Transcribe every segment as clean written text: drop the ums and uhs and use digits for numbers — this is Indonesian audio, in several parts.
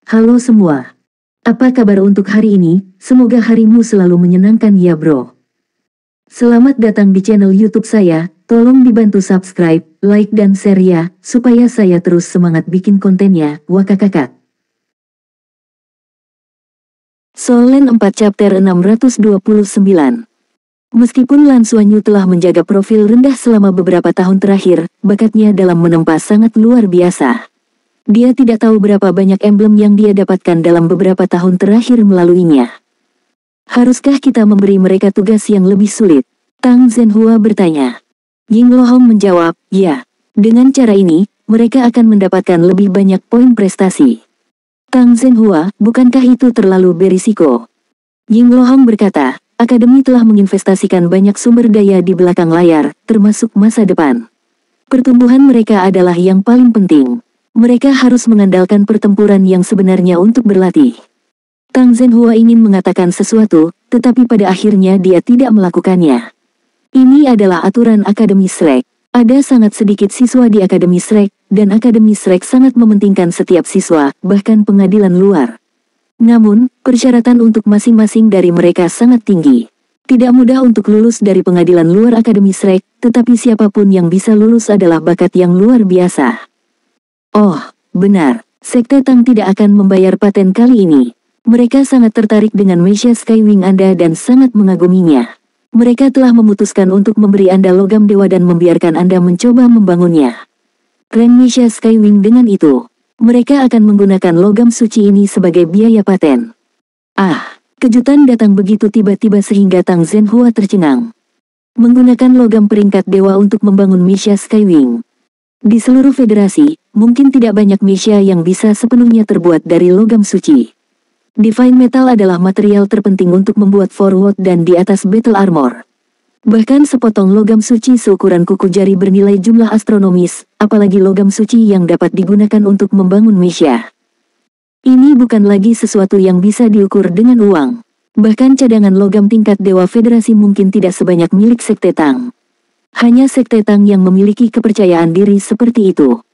Halo semua. Apa kabar untuk hari ini? Semoga harimu selalu menyenangkan ya bro. Selamat datang di channel YouTube saya. Tolong dibantu subscribe, like dan share ya, supaya saya terus semangat bikin kontennya. Wakakakak. Solen 4 chapter 629. Meskipun Lan Xuanyu telah menjaga profil rendah selama beberapa tahun terakhir, bakatnya dalam menempa sangat luar biasa. Dia tidak tahu berapa banyak emblem yang dia dapatkan dalam beberapa tahun terakhir melaluinya. Haruskah kita memberi mereka tugas yang lebih sulit? Tang Zhenhua bertanya. Ying Lohong menjawab, ya. Dengan cara ini, mereka akan mendapatkan lebih banyak poin prestasi. Tang Zhenhua, bukankah itu terlalu berisiko? Ying Lohong berkata, Akademi telah menginvestasikan banyak sumber daya di belakang layar, termasuk masa depan. Pertumbuhan mereka adalah yang paling penting. Mereka harus mengandalkan pertempuran yang sebenarnya untuk berlatih. Tang Zhenhua ingin mengatakan sesuatu, tetapi pada akhirnya dia tidak melakukannya. Ini adalah aturan Akademi Shrek. Ada sangat sedikit siswa di Akademi Shrek, dan Akademi Shrek sangat mementingkan setiap siswa, bahkan pengadilan luar. Namun, persyaratan untuk masing-masing dari mereka sangat tinggi. Tidak mudah untuk lulus dari pengadilan luar Akademi Shrek, tetapi siapapun yang bisa lulus adalah bakat yang luar biasa. Oh, benar. Sekte Tang tidak akan membayar paten kali ini. Mereka sangat tertarik dengan Meisha Skywing Anda dan sangat mengaguminya. Mereka telah memutuskan untuk memberi Anda logam dewa dan membiarkan Anda mencoba membangunnya. Keren Meisha Skywing dengan itu. Mereka akan menggunakan logam suci ini sebagai biaya paten. Ah, kejutan datang begitu tiba-tiba sehingga Tang Zhenhua tercengang. Menggunakan logam peringkat dewa untuk membangun Meisha Skywing. Di seluruh federasi, mungkin tidak banyak Meisha yang bisa sepenuhnya terbuat dari logam suci. Divine Metal adalah material terpenting untuk membuat forward dan di atas battle armor. Bahkan sepotong logam suci seukuran kuku jari bernilai jumlah astronomis, apalagi logam suci yang dapat digunakan untuk membangun Meisha. Ini bukan lagi sesuatu yang bisa diukur dengan uang. Bahkan cadangan logam tingkat dewa federasi mungkin tidak sebanyak milik Sekte Tang. Hanya Sekte Tang yang memiliki kepercayaan diri seperti itu.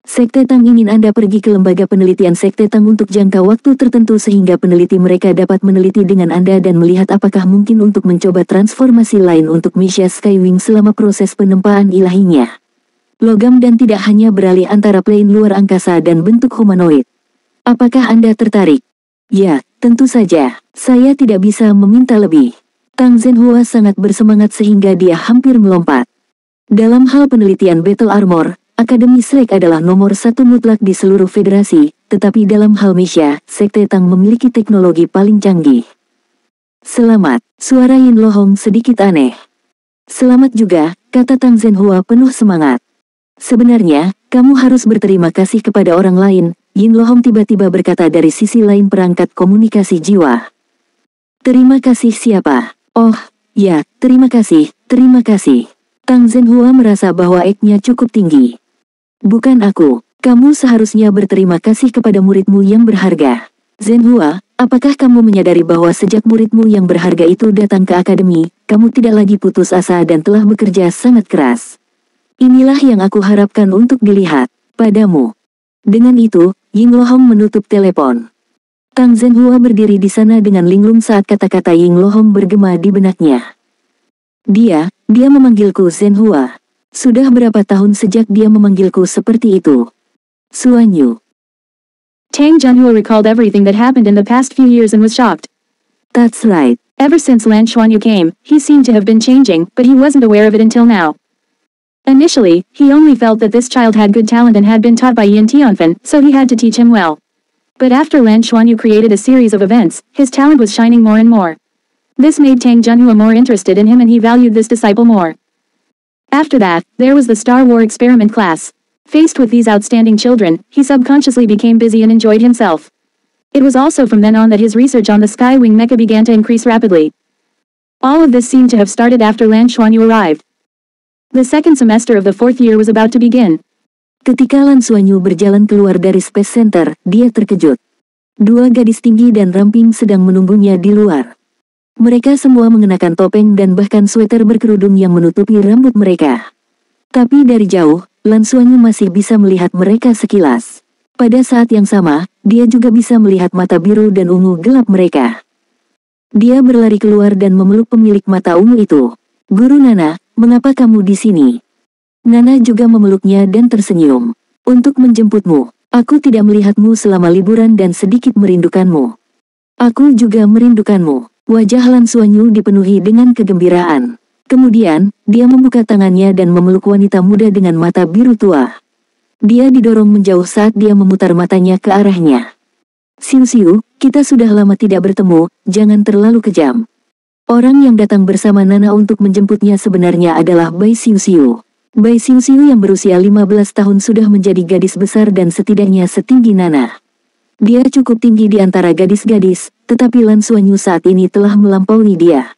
Sekte Tang ingin Anda pergi ke lembaga penelitian Sekte Tang untuk jangka waktu tertentu sehingga peneliti mereka dapat meneliti dengan Anda dan melihat apakah mungkin untuk mencoba transformasi lain untuk Meisha Skywing selama proses penempaan ilahinya. Logam dan tidak hanya beralih antara plane luar angkasa dan bentuk humanoid. Apakah Anda tertarik? Ya, tentu saja. Saya tidak bisa meminta lebih. Tang Zhenhua sangat bersemangat sehingga dia hampir melompat. Dalam hal penelitian battle armor, Akademi Shrek adalah nomor satu mutlak di seluruh federasi, tetapi dalam hal Meisha, Sekte Tang memiliki teknologi paling canggih. Selamat, suara Yin Lohong sedikit aneh. Selamat juga, kata Tang Zhenhua penuh semangat. Sebenarnya, kamu harus berterima kasih kepada orang lain, Yin Lohong tiba-tiba berkata dari sisi lain perangkat komunikasi jiwa. Terima kasih siapa? Oh, ya, terima kasih, terima kasih. Tang Zhenhua merasa bahwa ego-nya cukup tinggi. Bukan aku, kamu seharusnya berterima kasih kepada muridmu yang berharga. Zhenhua, apakah kamu menyadari bahwa sejak muridmu yang berharga itu datang ke akademi, kamu tidak lagi putus asa dan telah bekerja sangat keras. Inilah yang aku harapkan untuk dilihat padamu. Dengan itu, Ying Lohong menutup telepon. Tang Zhenhua berdiri di sana dengan linglung saat kata-kata Ying Lohong bergema di benaknya. Dia memanggilku Zhenhua. Sudah berapa tahun sejak dia memanggilku seperti itu? Xuanyu. Tang Zhenhua recalled everything that happened in the past few years and was shocked. That's right. Ever since Lan Xuanyu came, he seemed to have been changing, but he wasn't aware of it until now. Initially, he only felt that this child had good talent and had been taught by Yin Tianfen, so he had to teach him well. But after Lan Xuanyu created a series of events, his talent was shining more and more. This made Tang Zhenhua more interested in him and he valued this disciple more. After that, there was the Star War experiment class. Faced with these outstanding children, he subconsciously became busy and enjoyed himself. It was also from then on that his research on the Skywing mecha began to increase rapidly. All of this seemed to have started after Lan Xuanyu arrived. The second semester of the fourth year was about to begin. Ketika Lan Xuanyu berjalan keluar dari Space Center, dia terkejut. Dua gadis tinggi dan ramping sedang menunggunya di luar. Mereka semua mengenakan topeng dan bahkan sweater berkerudung yang menutupi rambut mereka. Tapi dari jauh, Lan Xuanyu masih bisa melihat mereka sekilas. Pada saat yang sama, dia juga bisa melihat mata biru dan ungu gelap mereka. Dia berlari keluar dan memeluk pemilik mata ungu itu. Guru Nana, mengapa kamu di sini? Nana juga memeluknya dan tersenyum. Untuk menjemputmu. Aku tidak melihatmu selama liburan dan sedikit merindukanmu. Aku juga merindukanmu. Wajah Lan Xuanyu dipenuhi dengan kegembiraan. Kemudian, dia membuka tangannya dan memeluk wanita muda dengan mata biru tua. Dia didorong menjauh saat dia memutar matanya ke arahnya. Xiu, kita sudah lama tidak bertemu, jangan terlalu kejam. Orang yang datang bersama Nana untuk menjemputnya sebenarnya adalah Bai Xiu. Bai Xiu yang berusia 15 tahun sudah menjadi gadis besar dan setidaknya setinggi Nana. Dia cukup tinggi di antara gadis-gadis, tetapi Lan Xuanyu saat ini telah melampaui dia.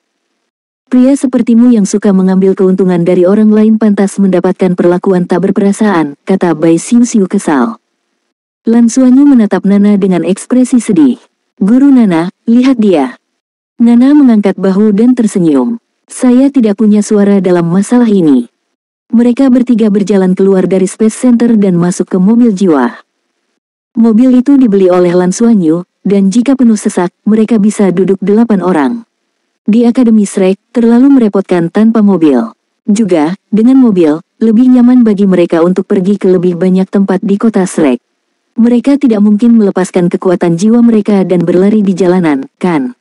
Pria sepertimu yang suka mengambil keuntungan dari orang lain pantas mendapatkan perlakuan tak berperasaan, kata Bai Xiu kesal. Lan Xuanyu menatap Nana dengan ekspresi sedih. Guru Nana, lihat dia. Nana mengangkat bahu dan tersenyum. Saya tidak punya suara dalam masalah ini. Mereka bertiga berjalan keluar dari Space Center dan masuk ke mobil jiwa. Mobil itu dibeli oleh Lan Xuanyu, dan jika penuh sesak, mereka bisa duduk 8 orang. Di Akademi Shrek, terlalu merepotkan tanpa mobil. Juga, dengan mobil, lebih nyaman bagi mereka untuk pergi ke lebih banyak tempat di kota Shrek. Mereka tidak mungkin melepaskan kekuatan jiwa mereka dan berlari di jalanan, kan?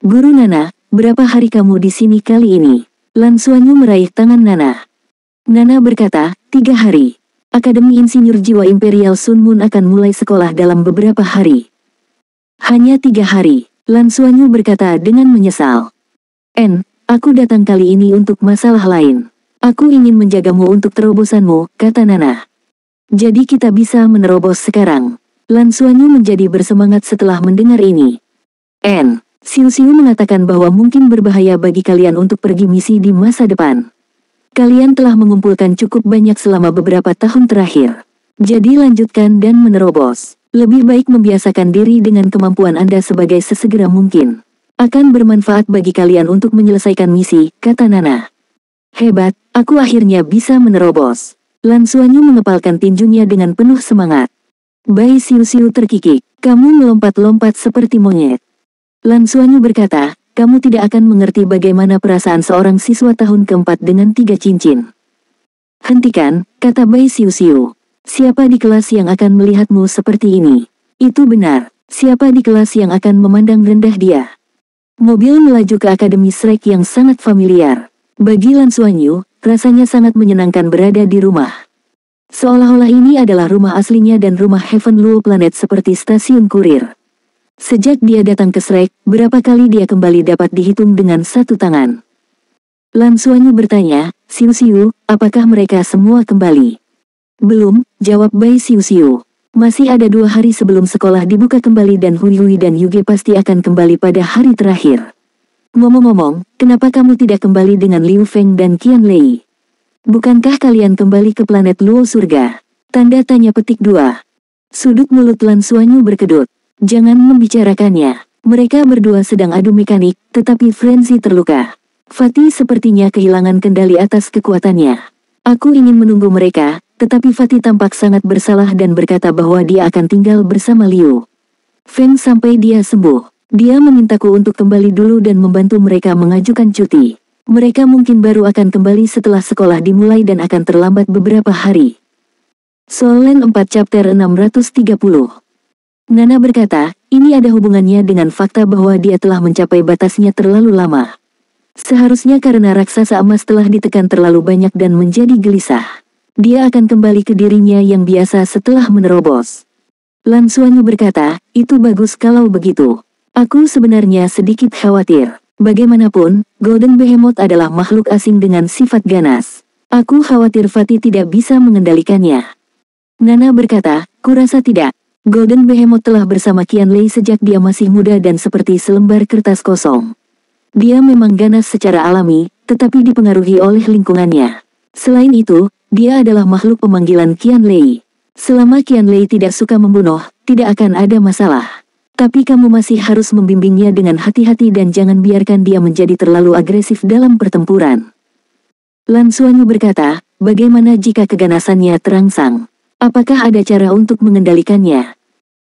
Guru Nana, berapa hari kamu di sini kali ini? Lan Xuanyu meraih tangan Nana. Nana berkata, 3 hari. Akademi Insinyur Jiwa Imperial Sun Moon akan mulai sekolah dalam beberapa hari. Hanya 3 hari. Lan Xuanyu berkata dengan menyesal. Aku datang kali ini untuk masalah lain. Aku ingin menjagamu untuk terobosanmu, kata Nana. Jadi kita bisa menerobos sekarang. Lan Xuanyu menjadi bersemangat setelah mendengar ini. Xiu mengatakan bahwa mungkin berbahaya bagi kalian untuk pergi misi di masa depan. Kalian telah mengumpulkan cukup banyak selama beberapa tahun terakhir. Jadi lanjutkan dan menerobos. Lebih baik membiasakan diri dengan kemampuan Anda sebagai sesegera mungkin. Akan bermanfaat bagi kalian untuk menyelesaikan misi, kata Nana. Hebat, aku akhirnya bisa menerobos. Lan Xuanyu mengepalkan tinjunya dengan penuh semangat. Bai Xiu terkikik, kamu melompat-lompat seperti monyet. Lan Xuanyu berkata, kamu tidak akan mengerti bagaimana perasaan seorang siswa tahun keempat dengan 3 cincin. Hentikan, kata Bai Xiu. Siapa di kelas yang akan melihatmu seperti ini? Itu benar. Siapa di kelas yang akan memandang rendah dia? Mobil melaju ke Akademi Shrek yang sangat familiar. Bagi Lan Xuanyu, rasanya sangat menyenangkan berada di rumah. Seolah-olah ini adalah rumah aslinya dan rumah Heaven Luo Planet seperti stasiun kurir. Sejak dia datang ke Shrek, berapa kali dia kembali dapat dihitung dengan 1 tangan. Lan Xuanyu bertanya, Xiu, apakah mereka semua kembali? Belum, jawab Bai Xiu. Masih ada 2 hari sebelum sekolah dibuka kembali dan Hui dan Yuge pasti akan kembali pada hari terakhir. Ngomong-ngomong, kenapa kamu tidak kembali dengan Liu Feng dan Qian Lei? Bukankah kalian kembali ke planet Luo Surga? Tanda tanya petik 2. Sudut mulut Lan Xuanyu berkedut. Jangan membicarakannya. Mereka berdua sedang adu mekanik, tetapi Frenzy terluka. Fatih sepertinya kehilangan kendali atas kekuatannya. Aku ingin menunggu mereka, tetapi Fatih tampak sangat bersalah dan berkata bahwa dia akan tinggal bersama Liu Feng sampai dia sembuh. Dia memintaku untuk kembali dulu dan membantu mereka mengajukan cuti. Mereka mungkin baru akan kembali setelah sekolah dimulai dan akan terlambat beberapa hari. Soul Land 4 Chapter 630. Nana berkata, ini ada hubungannya dengan fakta bahwa dia telah mencapai batasnya terlalu lama. Seharusnya karena raksasa emas telah ditekan terlalu banyak dan menjadi gelisah. Dia akan kembali ke dirinya yang biasa setelah menerobos. Lan Xuanyu berkata, itu bagus kalau begitu. Aku sebenarnya sedikit khawatir. Bagaimanapun, Golden Behemoth adalah makhluk asing dengan sifat ganas. Aku khawatir Fatih tidak bisa mengendalikannya. Nana berkata, kurasa tidak. Golden Behemoth telah bersama Qian Lei sejak dia masih muda dan seperti selembar kertas kosong. Dia memang ganas secara alami, tetapi dipengaruhi oleh lingkungannya. Selain itu, dia adalah makhluk pemanggilan Qian Lei. Selama Qian Lei tidak suka membunuh, tidak akan ada masalah. Tapi kamu masih harus membimbingnya dengan hati-hati dan jangan biarkan dia menjadi terlalu agresif dalam pertempuran. Lan Xuanyu berkata, bagaimana jika keganasannya terangsang? Apakah ada cara untuk mengendalikannya?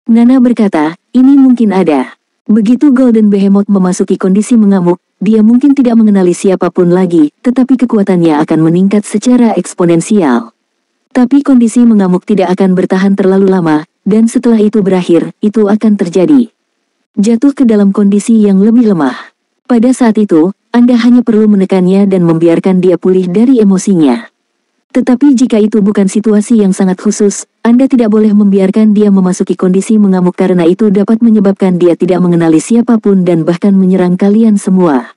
Nana berkata, ini mungkin ada. Begitu Golden Behemoth memasuki kondisi mengamuk, dia mungkin tidak mengenali siapapun lagi, tetapi kekuatannya akan meningkat secara eksponensial. Tapi kondisi mengamuk tidak akan bertahan terlalu lama, dan setelah itu berakhir, itu akan terjadi. Jatuh ke dalam kondisi yang lebih lemah. Pada saat itu, Anda hanya perlu menekannya dan membiarkan dia pulih dari emosinya. Tetapi jika itu bukan situasi yang sangat khusus, Anda tidak boleh membiarkan dia memasuki kondisi mengamuk karena itu dapat menyebabkan dia tidak mengenali siapapun dan bahkan menyerang kalian semua.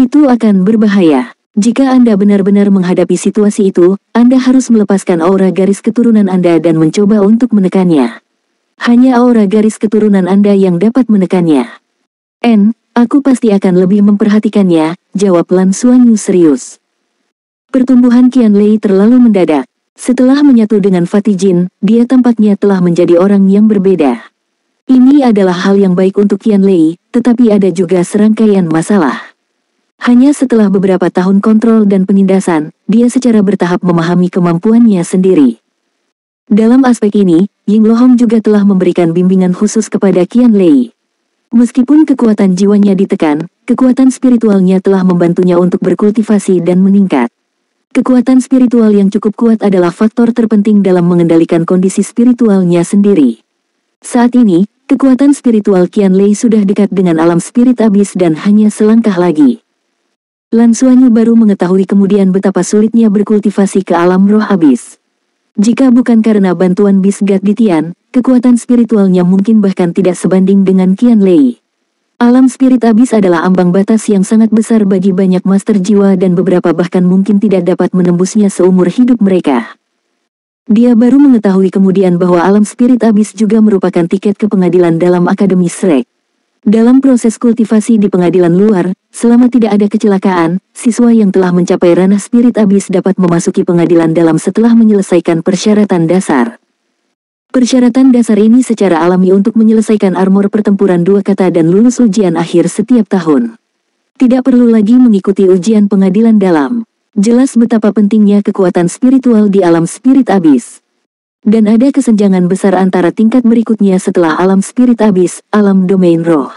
Itu akan berbahaya. Jika Anda benar-benar menghadapi situasi itu, Anda harus melepaskan aura garis keturunan Anda dan mencoba untuk menekannya. Hanya aura garis keturunan Anda yang dapat menekannya. Aku pasti akan lebih memperhatikannya, jawab Lan Xuanyu serius. Pertumbuhan Qianlei terlalu mendadak. Setelah menyatu dengan Fatih Jin, dia tampaknya telah menjadi orang yang berbeda. Ini adalah hal yang baik untuk Qianlei, tetapi ada juga serangkaian masalah. Hanya setelah beberapa tahun kontrol dan penindasan, dia secara bertahap memahami kemampuannya sendiri. Dalam aspek ini, Ying Lohong juga telah memberikan bimbingan khusus kepada Qianlei. Meskipun kekuatan jiwanya ditekan, kekuatan spiritualnya telah membantunya untuk berkultivasi dan meningkat. Kekuatan spiritual yang cukup kuat adalah faktor terpenting dalam mengendalikan kondisi spiritualnya sendiri. Saat ini, kekuatan spiritual Qianlei sudah dekat dengan alam spirit abis dan hanya selangkah lagi. Lan Xuanyu baru mengetahui kemudian betapa sulitnya berkultivasi ke alam roh abis. Jika bukan karena bantuan Bisgat Ditian, kekuatan spiritualnya mungkin bahkan tidak sebanding dengan Qianlei. Alam spirit abis adalah ambang batas yang sangat besar bagi banyak master jiwa dan beberapa bahkan mungkin tidak dapat menembusnya seumur hidup mereka. Dia baru mengetahui kemudian bahwa alam spirit abis juga merupakan tiket ke pengadilan dalam Akademi Shrek. Dalam proses kultivasi di pengadilan luar, selama tidak ada kecelakaan, siswa yang telah mencapai ranah spirit abis dapat memasuki pengadilan dalam setelah menyelesaikan persyaratan dasar. Persyaratan dasar ini secara alami untuk menyelesaikan armor pertempuran 2 kata dan lulus ujian akhir setiap tahun. Tidak perlu lagi mengikuti ujian pengadilan dalam. Jelas betapa pentingnya kekuatan spiritual di alam spirit abis. Dan ada kesenjangan besar antara tingkat berikutnya setelah alam spirit abis, alam domain roh.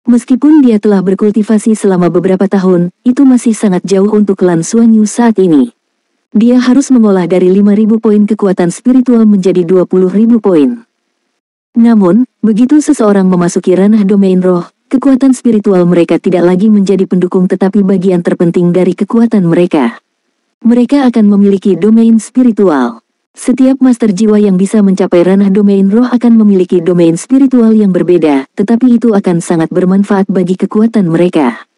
Meskipun dia telah berkultivasi selama beberapa tahun, itu masih sangat jauh untuk Lan Xuanyu saat ini. Dia harus mengolah dari 5.000 poin kekuatan spiritual menjadi 20.000 poin. Namun, begitu seseorang memasuki ranah domain roh, kekuatan spiritual mereka tidak lagi menjadi pendukung tetapi bagian terpenting dari kekuatan mereka. Mereka akan memiliki domain spiritual. Setiap master jiwa yang bisa mencapai ranah domain roh akan memiliki domain spiritual yang berbeda, tetapi itu akan sangat bermanfaat bagi kekuatan mereka.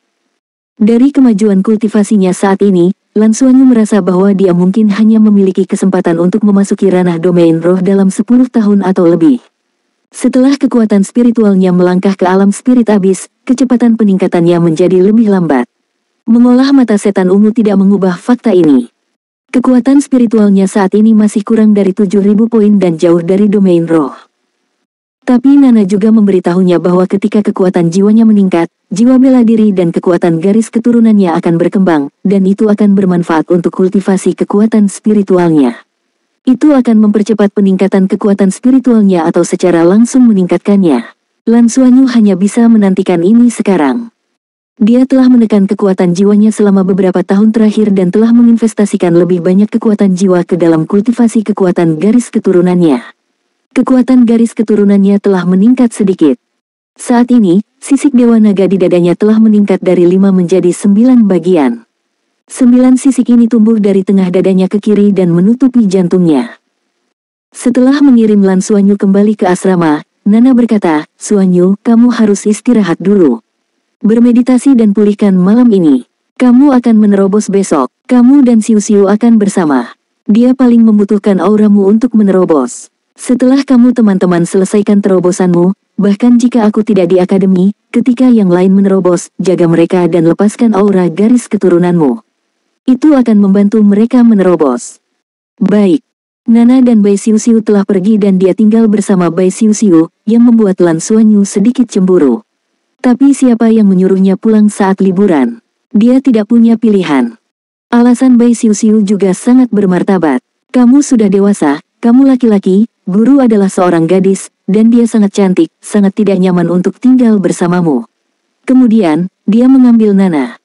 Dari kemajuan kultivasinya saat ini, Lan Xuanyu merasa bahwa dia mungkin hanya memiliki kesempatan untuk memasuki ranah domain roh dalam 10 tahun atau lebih. Setelah kekuatan spiritualnya melangkah ke alam spirit abis, kecepatan peningkatannya menjadi lebih lambat. Mengolah mata setan ungu tidak mengubah fakta ini. Kekuatan spiritualnya saat ini masih kurang dari 7.000 poin dan jauh dari domain roh. Tapi Nana juga memberitahunya bahwa ketika kekuatan jiwanya meningkat, jiwa bela diri dan kekuatan garis keturunannya akan berkembang, dan itu akan bermanfaat untuk kultivasi kekuatan spiritualnya. Itu akan mempercepat peningkatan kekuatan spiritualnya atau secara langsung meningkatkannya. Lan Xuanyu hanya bisa menantikan ini sekarang. Dia telah menekan kekuatan jiwanya selama beberapa tahun terakhir dan telah menginvestasikan lebih banyak kekuatan jiwa ke dalam kultivasi kekuatan garis keturunannya. Kekuatan garis keturunannya telah meningkat sedikit. Saat ini, sisik Dewa Naga di dadanya telah meningkat dari 5 menjadi 9 bagian. 9 sisik ini tumbuh dari tengah dadanya ke kiri dan menutupi jantungnya. Setelah mengirim Lan Xuanyu kembali ke asrama, Nana berkata, "Xuanyu, kamu harus istirahat dulu. Bermeditasi dan pulihkan malam ini. Kamu akan menerobos besok. Kamu dan Xiu Xiu akan bersama. Dia paling membutuhkan auramu untuk menerobos. Setelah kamu teman-teman selesaikan terobosanmu, bahkan jika aku tidak di akademi, ketika yang lain menerobos, jaga mereka dan lepaskan aura garis keturunanmu. Itu akan membantu mereka menerobos." Baik. Nana dan Bai Xiu Xiu telah pergi dan dia tinggal bersama Bai Xiu Xiu, yang membuat Lan Xuanyu sedikit cemburu. Tapi siapa yang menyuruhnya pulang saat liburan? Dia tidak punya pilihan. Alasan Bai Xiu Xiu juga sangat bermartabat. Kamu sudah dewasa, kamu laki-laki, Guru adalah seorang gadis, dan dia sangat cantik, sangat tidak nyaman untuk tinggal bersamamu. Kemudian, dia mengambil Nana.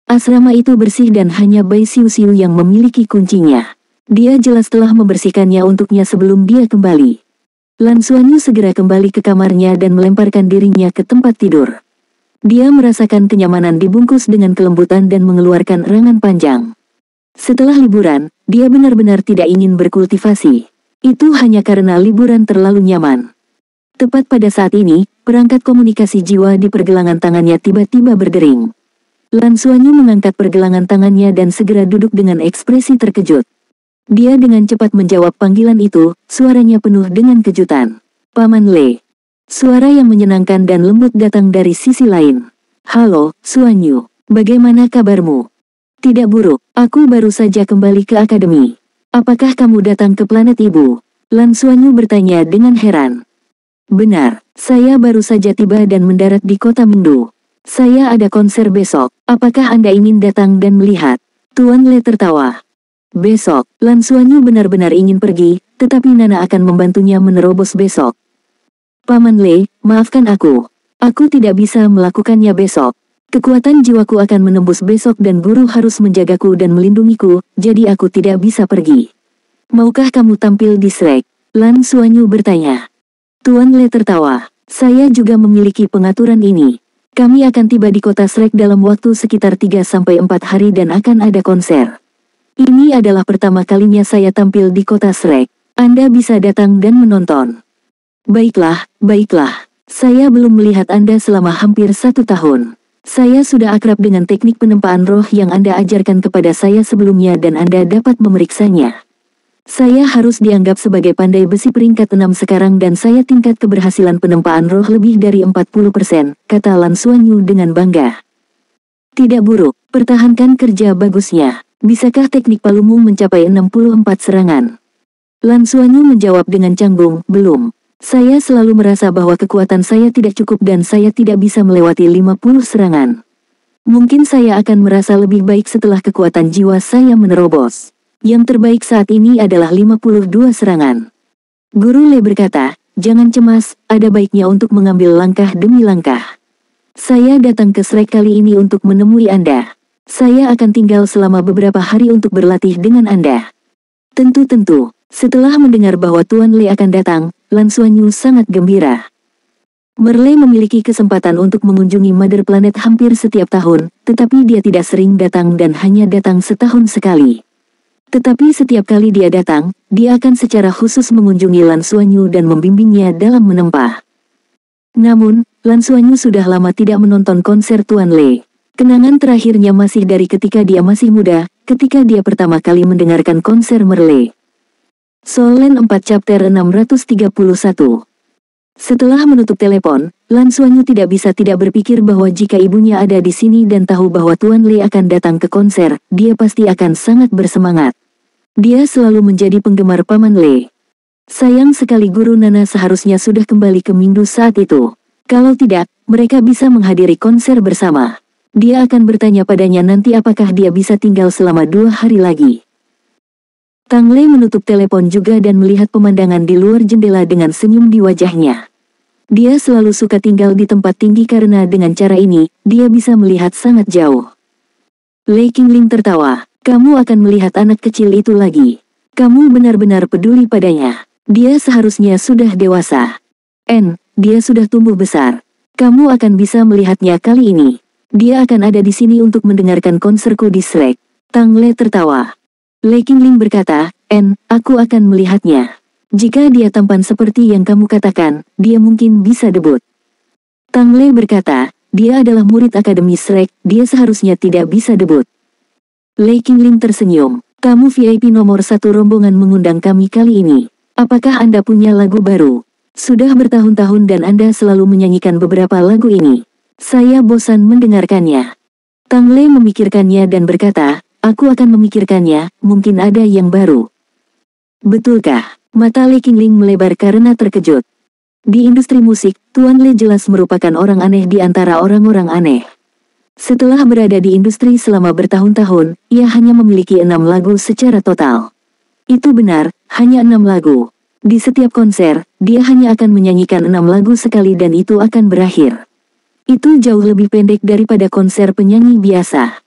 Asrama itu bersih dan hanya Bai Siu-Siu yang memiliki kuncinya. Dia jelas telah membersihkannya untuknya sebelum dia kembali. Lan Xuanyu segera kembali ke kamarnya dan melemparkan dirinya ke tempat tidur. Dia merasakan kenyamanan dibungkus dengan kelembutan dan mengeluarkan erangan panjang. Setelah liburan, dia benar-benar tidak ingin berkultivasi. Itu hanya karena liburan terlalu nyaman. Tepat pada saat ini, perangkat komunikasi jiwa di pergelangan tangannya tiba-tiba berdering. Lan Xuanyu mengangkat pergelangan tangannya dan segera duduk dengan ekspresi terkejut. Dia dengan cepat menjawab panggilan itu, suaranya penuh dengan kejutan. Paman Le. Suara yang menyenangkan dan lembut datang dari sisi lain. Halo, Xuanyu. Bagaimana kabarmu? Tidak buruk, aku baru saja kembali ke akademi. Apakah kamu datang ke planet ibu? Lan Xuanyu bertanya dengan heran. Benar, saya baru saja tiba dan mendarat di kota Mengdu. Saya ada konser besok, apakah Anda ingin datang dan melihat? Tuan Le tertawa. Besok, Lan Xuanyu benar-benar ingin pergi, tetapi Nana akan membantunya menerobos besok. Paman Le, maafkan aku. Aku tidak bisa melakukannya besok. Kekuatan jiwaku akan menembus besok dan guru harus menjagaku dan melindungiku, jadi aku tidak bisa pergi. Maukah kamu tampil di Shrek? Lan Xuanyu bertanya. Tuan Le tertawa. Saya juga memiliki pengaturan ini. Kami akan tiba di kota Shrek dalam waktu sekitar 3-4 hari dan akan ada konser. Ini adalah pertama kalinya saya tampil di kota Shrek. Anda bisa datang dan menonton. Baiklah, baiklah. Saya belum melihat Anda selama hampir 1 tahun. Saya sudah akrab dengan teknik penempaan roh yang Anda ajarkan kepada saya sebelumnya dan Anda dapat memeriksanya. Saya harus dianggap sebagai pandai besi peringkat 6 sekarang dan saya tingkat keberhasilan penempaan roh lebih dari 40%, kata Lan Xuanyu dengan bangga. Tidak buruk, pertahankan kerja bagusnya. Bisakah teknik palumu mencapai 64 serangan? Lan Xuanyu menjawab dengan canggung, belum. Saya selalu merasa bahwa kekuatan saya tidak cukup dan saya tidak bisa melewati 50 serangan. Mungkin saya akan merasa lebih baik setelah kekuatan jiwa saya menerobos. Yang terbaik saat ini adalah 52 serangan. Guru Le berkata, jangan cemas, ada baiknya untuk mengambil langkah demi langkah. Saya datang ke Shrek kali ini untuk menemui Anda. Saya akan tinggal selama beberapa hari untuk berlatih dengan Anda. Tentu-tentu, setelah mendengar bahwa Tuan Le akan datang, Lan Xuanyu sangat gembira. Merle memiliki kesempatan untuk mengunjungi Mother Planet hampir setiap tahun, tetapi dia tidak sering datang dan hanya datang setahun sekali. Tetapi setiap kali dia datang, dia akan secara khusus mengunjungi Lan Xuanyu dan membimbingnya dalam menempa. Namun, Lan Xuanyu sudah lama tidak menonton konser Tuan Le. Kenangan terakhirnya masih dari ketika dia masih muda, ketika dia pertama kali mendengarkan konser Merle. Solen 4 Chapter 631. Setelah menutup telepon, Lan Xuanyu tidak bisa tidak berpikir bahwa jika ibunya ada di sini dan tahu bahwa Tuan Le akan datang ke konser, dia pasti akan sangat bersemangat. Dia selalu menjadi penggemar Paman Le. Sayang sekali Guru Nana seharusnya sudah kembali ke Mingdu saat itu. Kalau tidak, mereka bisa menghadiri konser bersama. Dia akan bertanya padanya nanti apakah dia bisa tinggal selama 2 hari lagi. Tang Le menutup telepon juga dan melihat pemandangan di luar jendela dengan senyum di wajahnya. Dia selalu suka tinggal di tempat tinggi karena dengan cara ini, dia bisa melihat sangat jauh. Lei Qingling tertawa, kamu akan melihat anak kecil itu lagi. Kamu benar-benar peduli padanya. Dia seharusnya sudah dewasa. Dia sudah tumbuh besar. Kamu akan bisa melihatnya kali ini. Dia akan ada di sini untuk mendengarkan konserku di Shrek. Tang Le tertawa. Lei Qingling berkata, aku akan melihatnya. Jika dia tampan seperti yang kamu katakan, dia mungkin bisa debut. Tang Le berkata, dia adalah murid Akademi Shrek, dia seharusnya tidak bisa debut. Lei Qingling tersenyum, kamu VIP nomor 1 rombongan mengundang kami kali ini. Apakah Anda punya lagu baru? Sudah bertahun-tahun dan Anda selalu menyanyikan beberapa lagu ini. Saya bosan mendengarkannya. Tang Le memikirkannya dan berkata, aku akan memikirkannya, mungkin ada yang baru. Betulkah? Mata Lei Qingling melebar karena terkejut. Di industri musik, Tuan Le jelas merupakan orang aneh di antara orang-orang aneh. Setelah berada di industri selama bertahun-tahun, ia hanya memiliki 6 lagu secara total. Itu benar, hanya 6 lagu. Di setiap konser, dia hanya akan menyanyikan 6 lagu sekali dan itu akan berakhir. Itu jauh lebih pendek daripada konser penyanyi biasa.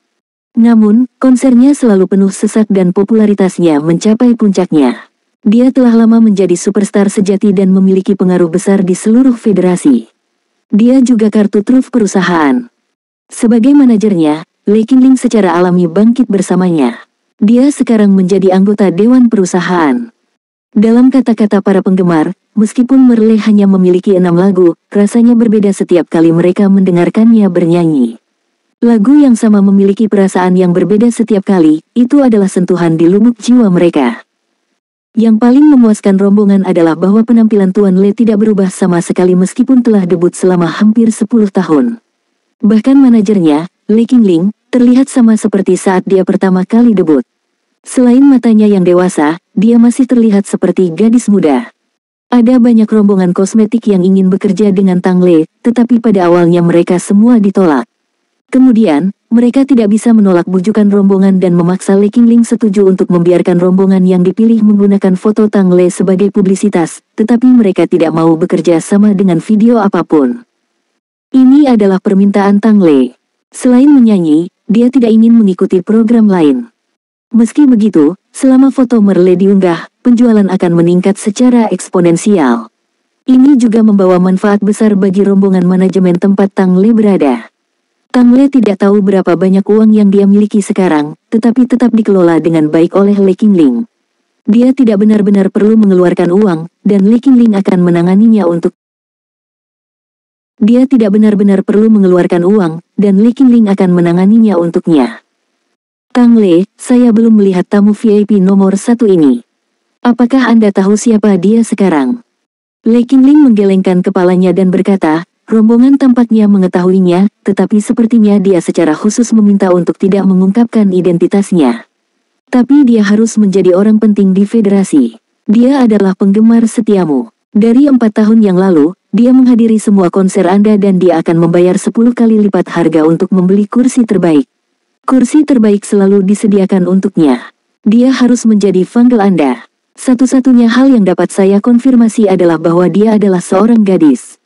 Namun, konsernya selalu penuh sesak dan popularitasnya mencapai puncaknya. Dia telah lama menjadi superstar sejati dan memiliki pengaruh besar di seluruh federasi. Dia juga kartu truf perusahaan. Sebagai manajernya, Lee Qingling secara alami bangkit bersamanya. Dia sekarang menjadi anggota Dewan Perusahaan. Dalam kata-kata para penggemar, meskipun Merle hanya memiliki 6 lagu, rasanya berbeda setiap kali mereka mendengarkannya bernyanyi. Lagu yang sama memiliki perasaan yang berbeda setiap kali, itu adalah sentuhan di lubuk jiwa mereka. Yang paling memuaskan rombongan adalah bahwa penampilan Tuan Lee tidak berubah sama sekali meskipun telah debut selama hampir 10 tahun. Bahkan manajernya, Lee Qingling, terlihat sama seperti saat dia pertama kali debut. Selain matanya yang dewasa, dia masih terlihat seperti gadis muda. Ada banyak rombongan kosmetik yang ingin bekerja dengan Tang Lee, tetapi pada awalnya mereka semua ditolak. Kemudian, mereka tidak bisa menolak bujukan rombongan dan memaksa Lee Qingling setuju untuk membiarkan rombongan yang dipilih menggunakan foto Tang Lee sebagai publisitas, tetapi mereka tidak mau bekerja sama dengan video apapun. Ini adalah permintaan Tang Lee. Selain menyanyi, dia tidak ingin mengikuti program lain. Meski begitu, selama foto Merle diunggah, penjualan akan meningkat secara eksponensial. Ini juga membawa manfaat besar bagi rombongan manajemen tempat Tang Lee berada. Tang Lee tidak tahu berapa banyak uang yang dia miliki sekarang, tetapi tetap dikelola dengan baik oleh Lee Qingling. Dia tidak benar-benar perlu mengeluarkan uang, dan Lee Qingling akan menanganinya untuk Dia tidak benar-benar perlu mengeluarkan uang, dan Lee Qingling akan menanganinya untuknya. Tang Lee, saya belum melihat tamu VIP nomor 1 ini. Apakah Anda tahu siapa dia sekarang? Lee Qingling menggelengkan kepalanya dan berkata, rombongan tampaknya mengetahuinya, tetapi sepertinya dia secara khusus meminta untuk tidak mengungkapkan identitasnya. Tapi dia harus menjadi orang penting di federasi. Dia adalah penggemar setiamu. Dari 4 tahun yang lalu, dia menghadiri semua konser Anda dan dia akan membayar 10 kali lipat harga untuk membeli kursi terbaik. Kursi terbaik selalu disediakan untuknya. Dia harus menjadi fangirl Anda. Satu-satunya hal yang dapat saya konfirmasi adalah bahwa dia adalah seorang gadis.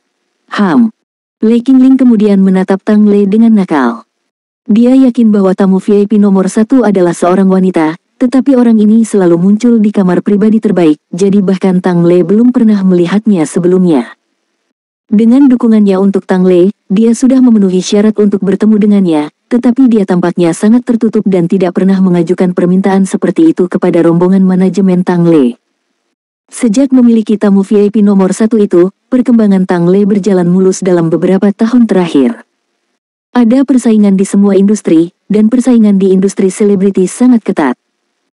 Lee Qingling kemudian menatap Tang Lee dengan nakal. Dia yakin bahwa tamu VIP nomor 1 adalah seorang wanita, tetapi orang ini selalu muncul di kamar pribadi terbaik, jadi bahkan Tang Lee belum pernah melihatnya sebelumnya. Dengan dukungannya untuk Tang Lee, dia sudah memenuhi syarat untuk bertemu dengannya, tetapi dia tampaknya sangat tertutup dan tidak pernah mengajukan permintaan seperti itu kepada rombongan manajemen Tang Lee. Sejak memiliki tamu VIP nomor 1 itu, perkembangan Tang Lee berjalan mulus dalam beberapa tahun terakhir. Ada persaingan di semua industri, dan persaingan di industri selebriti sangat ketat.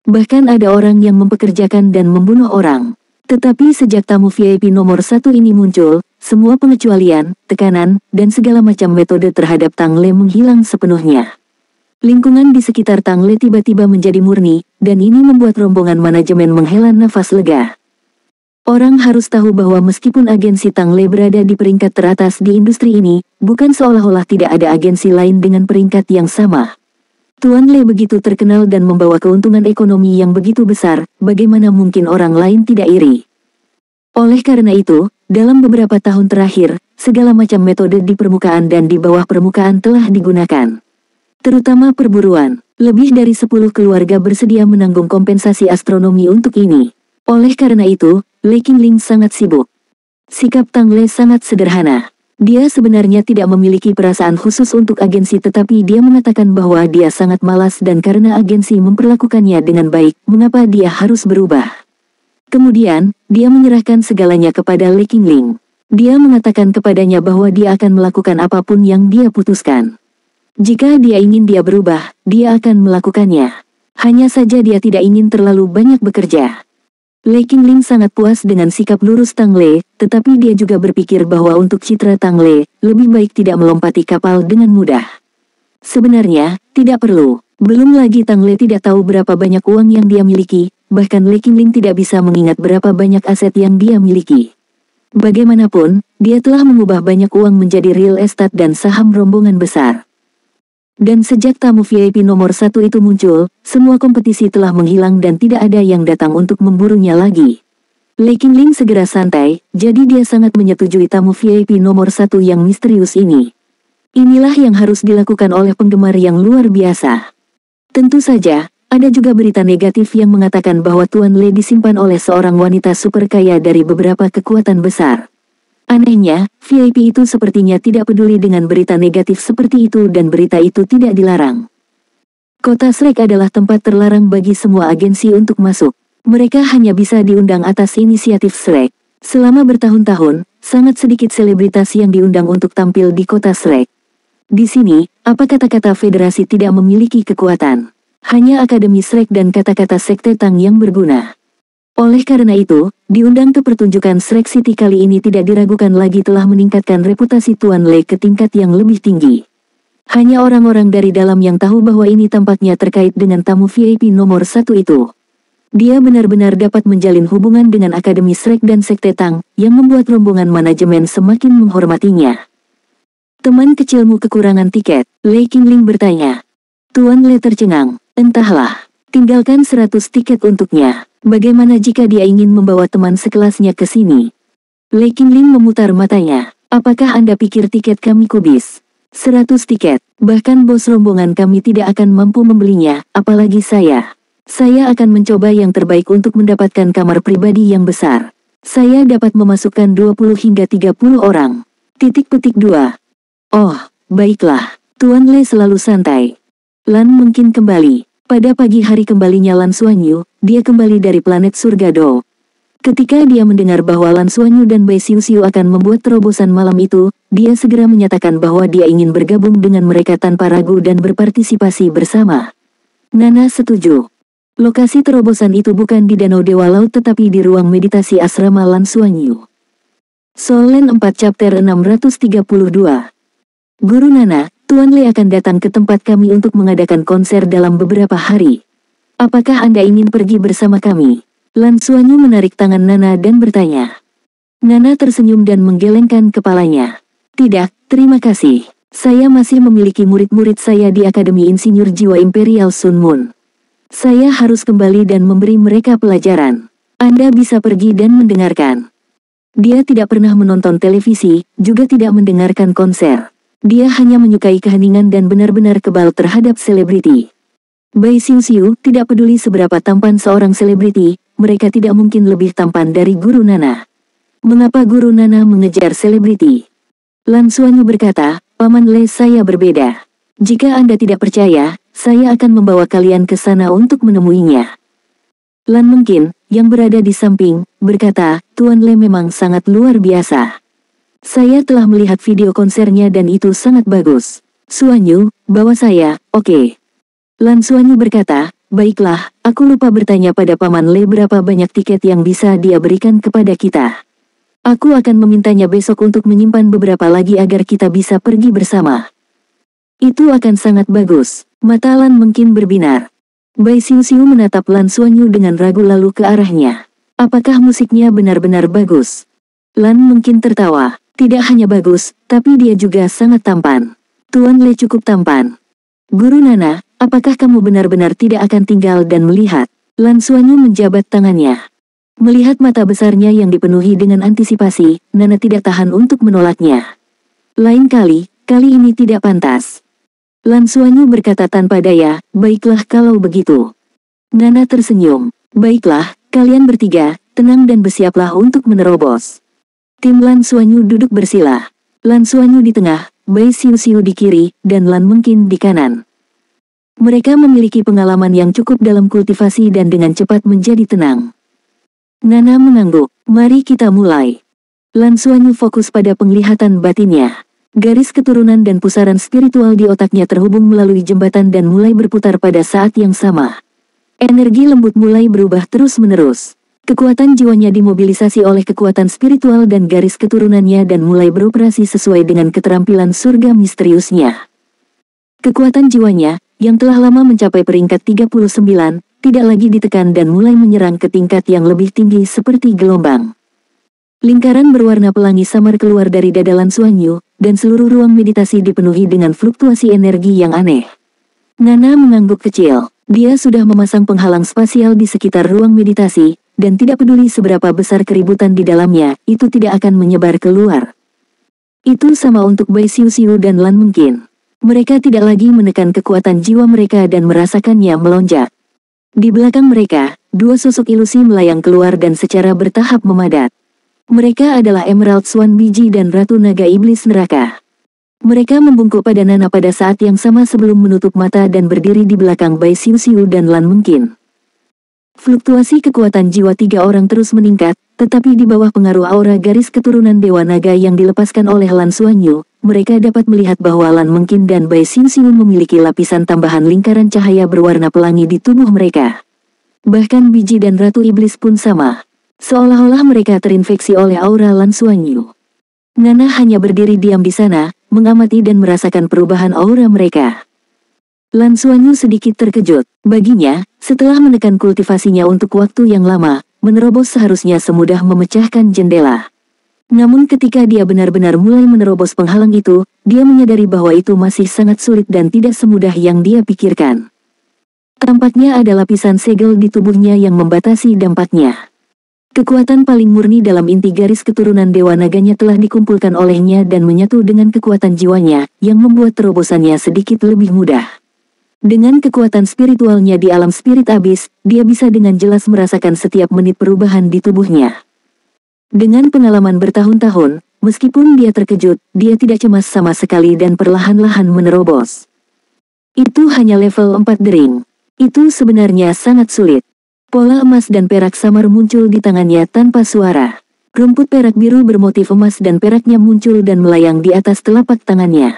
Bahkan ada orang yang mempekerjakan dan membunuh orang. Tetapi sejak tamu VIP nomor 1 ini muncul, semua pengecualian, tekanan, dan segala macam metode terhadap Tang Lee menghilang sepenuhnya. Lingkungan di sekitar Tang Lee tiba-tiba menjadi murni, dan ini membuat rombongan manajemen menghela nafas lega. Orang harus tahu bahwa meskipun agensi Tang Lee berada di peringkat teratas di industri ini, bukan seolah-olah tidak ada agensi lain dengan peringkat yang sama. Tuan Lee begitu terkenal dan membawa keuntungan ekonomi yang begitu besar, bagaimana mungkin orang lain tidak iri? Oleh karena itu, dalam beberapa tahun terakhir, segala macam metode di permukaan dan di bawah permukaan telah digunakan. Terutama perburuan, lebih dari 10 keluarga bersedia menanggung kompensasi astronomi untuk ini. Oleh karena itu, Lee Qingling sangat sibuk. Sikap Tang Lee sangat sederhana. Dia sebenarnya tidak memiliki perasaan khusus untuk agensi tetapi dia mengatakan bahwa dia sangat malas dan karena agensi memperlakukannya dengan baik, mengapa dia harus berubah. Kemudian, dia menyerahkan segalanya kepada Lee Qingling. Dia mengatakan kepadanya bahwa dia akan melakukan apapun yang dia putuskan. Jika dia ingin dia berubah, dia akan melakukannya. Hanya saja dia tidak ingin terlalu banyak bekerja. Lee Qingling sangat puas dengan sikap lurus Tang Lee, tetapi dia juga berpikir bahwa untuk citra Tang Lee, lebih baik tidak melompati kapal dengan mudah. Sebenarnya, tidak perlu. Belum lagi Tang Lee tidak tahu berapa banyak uang yang dia miliki, bahkan Lee Qingling tidak bisa mengingat berapa banyak aset yang dia miliki. Bagaimanapun, dia telah mengubah banyak uang menjadi real estate dan saham rombongan besar. Dan sejak tamu VIP nomor 1 itu muncul, semua kompetisi telah menghilang dan tidak ada yang datang untuk memburunya lagi. Lei Qingling segera santai, jadi dia sangat menyetujui tamu VIP nomor 1 yang misterius ini. Inilah yang harus dilakukan oleh penggemar yang luar biasa. Tentu saja, ada juga berita negatif yang mengatakan bahwa Tuan Lei disimpan oleh seorang wanita super kaya dari beberapa kekuatan besar. Anehnya, VIP itu sepertinya tidak peduli dengan berita negatif seperti itu dan berita itu tidak dilarang. Kota Shrek adalah tempat terlarang bagi semua agensi untuk masuk. Mereka hanya bisa diundang atas inisiatif Shrek. Selama bertahun-tahun, sangat sedikit selebritas yang diundang untuk tampil di kota Shrek. Di sini, apa kata-kata federasi tidak memiliki kekuatan. Hanya Akademi Shrek dan kata-kata Sekte Tang yang berguna. Oleh karena itu, diundang ke pertunjukan Shrek City kali ini tidak diragukan lagi telah meningkatkan reputasi Tuan Lei ke tingkat yang lebih tinggi. Hanya orang-orang dari dalam yang tahu bahwa ini tampaknya terkait dengan tamu VIP nomor 1 itu. Dia benar-benar dapat menjalin hubungan dengan Akademi Shrek dan Sekte Tang, yang membuat rombongan manajemen semakin menghormatinya. Teman kecilmu kekurangan tiket, Lei Qingling bertanya. Tuan Lei tercengang, entahlah, tinggalkan 100 tiket untuknya. Bagaimana jika dia ingin membawa teman sekelasnya ke sini? Lei Qingling memutar matanya. Apakah Anda pikir tiket kami kubis? 100 tiket, bahkan bos rombongan kami tidak akan mampu membelinya, apalagi saya. Saya akan mencoba yang terbaik untuk mendapatkan kamar pribadi yang besar. Saya dapat memasukkan 20 hingga 30 orang. Titik petik 2. Oh, baiklah. Tuan Lei selalu santai. Lan mungkin kembali. Pada pagi hari kembalinya Lan Xuanyu, dia kembali dari planet surga Dou. Ketika dia mendengar bahwa Lan Xuanyu dan Bai Xiuxiu akan membuat terobosan malam itu, dia segera menyatakan bahwa dia ingin bergabung dengan mereka tanpa ragu dan berpartisipasi bersama. Nana setuju. Lokasi terobosan itu bukan di Danau Dewa Laut tetapi di ruang meditasi asrama Lan Xuanyu. Solen 4 chapter 632. Guru Nana, Tuan Lei akan datang ke tempat kami untuk mengadakan konser dalam beberapa hari. Apakah Anda ingin pergi bersama kami? Lan Xuanyu menarik tangan Nana dan bertanya. Nana tersenyum dan menggelengkan kepalanya. Tidak, terima kasih. Saya masih memiliki murid-murid saya di Akademi Insinyur Jiwa Imperial Sun Moon. Saya harus kembali dan memberi mereka pelajaran. Anda bisa pergi dan mendengarkan. Dia tidak pernah menonton televisi, juga tidak mendengarkan konser. Dia hanya menyukai keheningan dan benar-benar kebal terhadap selebriti. Bai Xiuxiu tidak peduli seberapa tampan seorang selebriti, mereka tidak mungkin lebih tampan dari Guru Nana. Mengapa Guru Nana mengejar selebriti? Lan Xuanyu berkata, Paman Lei saya berbeda. Jika Anda tidak percaya, saya akan membawa kalian ke sana untuk menemuinya. Lan Mungkin, yang berada di samping, berkata, Tuan Lei memang sangat luar biasa. Saya telah melihat video konsernya dan itu sangat bagus. Xuanyu, bawa saya, oke. Lan Xuanyu berkata, baiklah, aku lupa bertanya pada Paman Lei berapa banyak tiket yang bisa dia berikan kepada kita. Aku akan memintanya besok untuk menyimpan beberapa lagi agar kita bisa pergi bersama. Itu akan sangat bagus. Mata Lan Mungkin berbinar. Bai Xiuxiu menatap Lan Xuanyu dengan ragu lalu ke arahnya. Apakah musiknya benar-benar bagus? Lan Mungkin tertawa. Tidak hanya bagus, tapi dia juga sangat tampan. Tuan Lei cukup tampan. Guru Nana, apakah kamu benar-benar tidak akan tinggal dan melihat? Lan Xuanyu menjabat tangannya. Melihat mata besarnya yang dipenuhi dengan antisipasi, Nana tidak tahan untuk menolaknya. Lain kali, kali ini tidak pantas. Lan Xuanyu berkata tanpa daya, baiklah kalau begitu. Nana tersenyum. Baiklah, kalian bertiga, tenang dan bersiaplah untuk menerobos. Tim Lan Xuanyu duduk bersila. Lan Xuanyu di tengah, Bai Xiuxiu di kiri, dan Lan Mungkin di kanan. Mereka memiliki pengalaman yang cukup dalam kultivasi dan dengan cepat menjadi tenang. Nana mengangguk, mari kita mulai. Lan Xuanyu fokus pada penglihatan batinnya. Garis keturunan dan pusaran spiritual di otaknya terhubung melalui jembatan dan mulai berputar pada saat yang sama. Energi lembut mulai berubah terus-menerus. Kekuatan jiwanya dimobilisasi oleh kekuatan spiritual dan garis keturunannya dan mulai beroperasi sesuai dengan keterampilan surga misteriusnya. Kekuatan jiwanya, yang telah lama mencapai peringkat 39, tidak lagi ditekan dan mulai menyerang ke tingkat yang lebih tinggi seperti gelombang. Lingkaran berwarna pelangi samar keluar dari dada Lan Xuanyu, dan seluruh ruang meditasi dipenuhi dengan fluktuasi energi yang aneh. Nana mengangguk kecil. Dia sudah memasang penghalang spasial di sekitar ruang meditasi, dan tidak peduli seberapa besar keributan di dalamnya, itu tidak akan menyebar keluar. Itu sama untuk Bai Xiu dan Lan Mengqin. Mereka tidak lagi menekan kekuatan jiwa mereka dan merasakannya melonjak. Di belakang mereka, dua sosok ilusi melayang keluar dan secara bertahap memadat. Mereka adalah Emerald Swan Biji dan Ratu Naga Iblis Neraka. Mereka membungkuk pada Nana pada saat yang sama sebelum menutup mata dan berdiri di belakang Bai Xiu dan Lan Mengqin. Fluktuasi kekuatan jiwa tiga orang terus meningkat, tetapi di bawah pengaruh aura garis keturunan Dewa Naga yang dilepaskan oleh Lan Xuanyu, mereka dapat melihat bahwa Lan Mengqin dan Bai Xiu memiliki lapisan tambahan lingkaran cahaya berwarna pelangi di tubuh mereka. Bahkan Biji dan Ratu Iblis pun sama. Seolah-olah mereka terinfeksi oleh aura Lan Xuanyu. Nana hanya berdiri diam di sana, mengamati dan merasakan perubahan aura mereka. Lan Xuanyu sedikit terkejut. Baginya, setelah menekan kultivasinya untuk waktu yang lama, menerobos seharusnya semudah memecahkan jendela. Namun ketika dia benar-benar mulai menerobos penghalang itu, dia menyadari bahwa itu masih sangat sulit dan tidak semudah yang dia pikirkan. Tampaknya ada lapisan segel di tubuhnya yang membatasi dampaknya. Kekuatan paling murni dalam inti garis keturunan Dewa Naganya telah dikumpulkan olehnya dan menyatu dengan kekuatan jiwanya, yang membuat terobosannya sedikit lebih mudah. Dengan kekuatan spiritualnya di alam spirit abis, dia bisa dengan jelas merasakan setiap menit perubahan di tubuhnya. Dengan pengalaman bertahun-tahun, meskipun dia terkejut, dia tidak cemas sama sekali dan perlahan-lahan menerobos. Itu hanya level 4 dering. Itu sebenarnya sangat sulit. Pola emas dan perak samar muncul di tangannya tanpa suara. Rumput perak biru bermotif emas dan peraknya muncul dan melayang di atas telapak tangannya.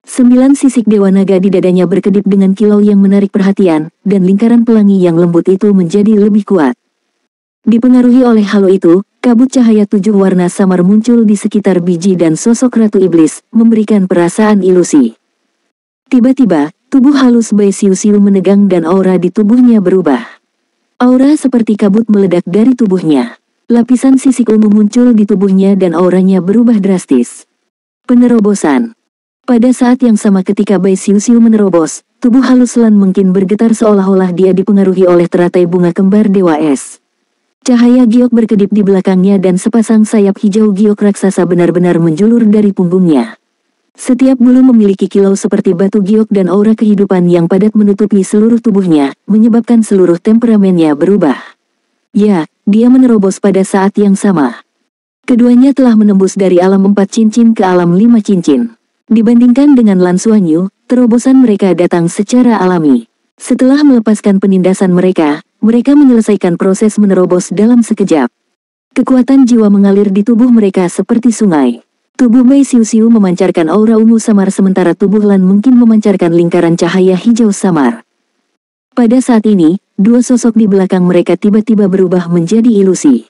9 sisik Dewa Naga di dadanya berkedip dengan kilau yang menarik perhatian, dan lingkaran pelangi yang lembut itu menjadi lebih kuat. Dipengaruhi oleh halo itu, kabut cahaya 7 warna samar muncul di sekitar Biji dan sosok Ratu Iblis, memberikan perasaan ilusi. Tiba-tiba, tubuh halus Bai Xiu menegang dan aura di tubuhnya berubah. Aura seperti kabut meledak dari tubuhnya. Lapisan sisik ungu muncul di tubuhnya dan auranya berubah drastis. Penerobosan. Pada saat yang sama ketika Bai Xiu menerobos, tubuh halus Lan Mengqin bergetar seolah-olah dia dipengaruhi oleh teratai bunga kembar Dewa Es. Cahaya giok berkedip di belakangnya dan sepasang sayap hijau giok raksasa benar-benar menjulur dari punggungnya. Setiap bulu memiliki kilau seperti batu giok dan aura kehidupan yang padat menutupi seluruh tubuhnya, menyebabkan seluruh temperamennya berubah. Ya, dia menerobos pada saat yang sama. Keduanya telah menembus dari alam 4 cincin ke alam 5 cincin. Dibandingkan dengan Lan Xuanyu, terobosan mereka datang secara alami. Setelah melepaskan penindasan mereka menyelesaikan proses menerobos dalam sekejap. Kekuatan jiwa mengalir di tubuh mereka seperti sungai. Tubuh Bai Xiu memancarkan aura ungu samar sementara tubuh Lan Mengqin memancarkan lingkaran cahaya hijau samar. Pada saat ini, dua sosok di belakang mereka tiba-tiba berubah menjadi ilusi.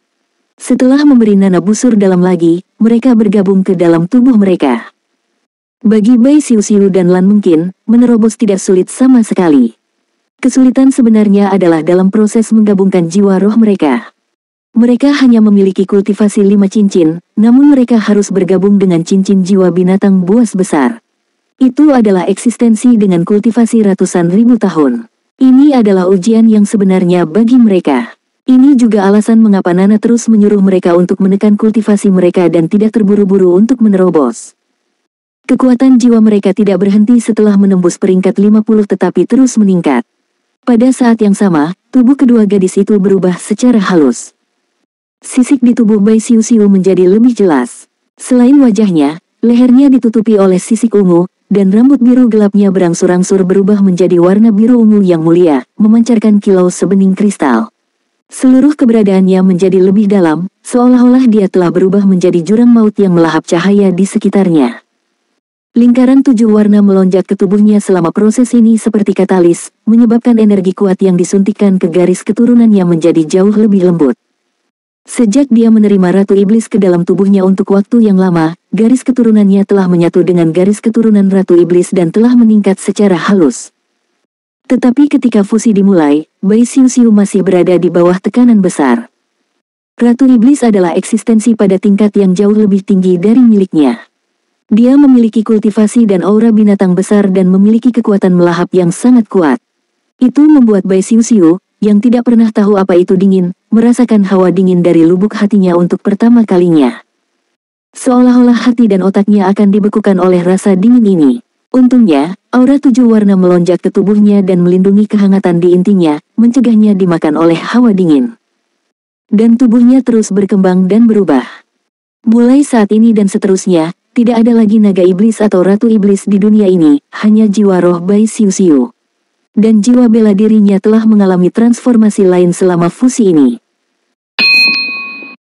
Setelah memberi Nana busur dalam lagi, mereka bergabung ke dalam tubuh mereka. Bagi Bai Xiu dan Lan Mengqin, menerobos tidak sulit sama sekali. Kesulitan sebenarnya adalah dalam proses menggabungkan jiwa roh mereka. Mereka hanya memiliki kultivasi 5 cincin, namun mereka harus bergabung dengan cincin jiwa binatang buas besar. Itu adalah eksistensi dengan kultivasi ratusan ribu tahun. Ini adalah ujian yang sebenarnya bagi mereka. Ini juga alasan mengapa Nana terus menyuruh mereka untuk menekan kultivasi mereka dan tidak terburu-buru untuk menerobos. Kekuatan jiwa mereka tidak berhenti setelah menembus peringkat 50 tetapi terus meningkat. Pada saat yang sama, tubuh kedua gadis itu berubah secara halus. Sisik di tubuh Bai Xiu menjadi lebih jelas. Selain wajahnya, lehernya ditutupi oleh sisik ungu, dan rambut biru gelapnya berangsur-angsur berubah menjadi warna biru ungu yang mulia, memancarkan kilau sebening kristal. Seluruh keberadaannya menjadi lebih dalam, seolah-olah dia telah berubah menjadi jurang maut yang melahap cahaya di sekitarnya. Lingkaran 7 warna melonjak ke tubuhnya selama proses ini seperti katalis, menyebabkan energi kuat yang disuntikkan ke garis keturunannya menjadi jauh lebih lembut. Sejak dia menerima Ratu Iblis ke dalam tubuhnya untuk waktu yang lama, garis keturunannya telah menyatu dengan garis keturunan Ratu Iblis dan telah meningkat secara halus. Tetapi ketika fusi dimulai, Bai Xiu masih berada di bawah tekanan besar. Ratu Iblis adalah eksistensi pada tingkat yang jauh lebih tinggi dari miliknya. Dia memiliki kultivasi dan aura binatang besar dan memiliki kekuatan melahap yang sangat kuat. Itu membuat Bai Xiuxiu, yang tidak pernah tahu apa itu dingin, merasakan hawa dingin dari lubuk hatinya untuk pertama kalinya. Seolah-olah hati dan otaknya akan dibekukan oleh rasa dingin ini. Untungnya, aura 7 warna melonjak ke tubuhnya dan melindungi kehangatan di intinya, mencegahnya dimakan oleh hawa dingin. Dan tubuhnya terus berkembang dan berubah. Mulai saat ini dan seterusnya, tidak ada lagi naga iblis atau ratu iblis di dunia ini, hanya jiwa roh Bai Xiuxiu. Dan jiwa bela dirinya telah mengalami transformasi lain selama fusi ini.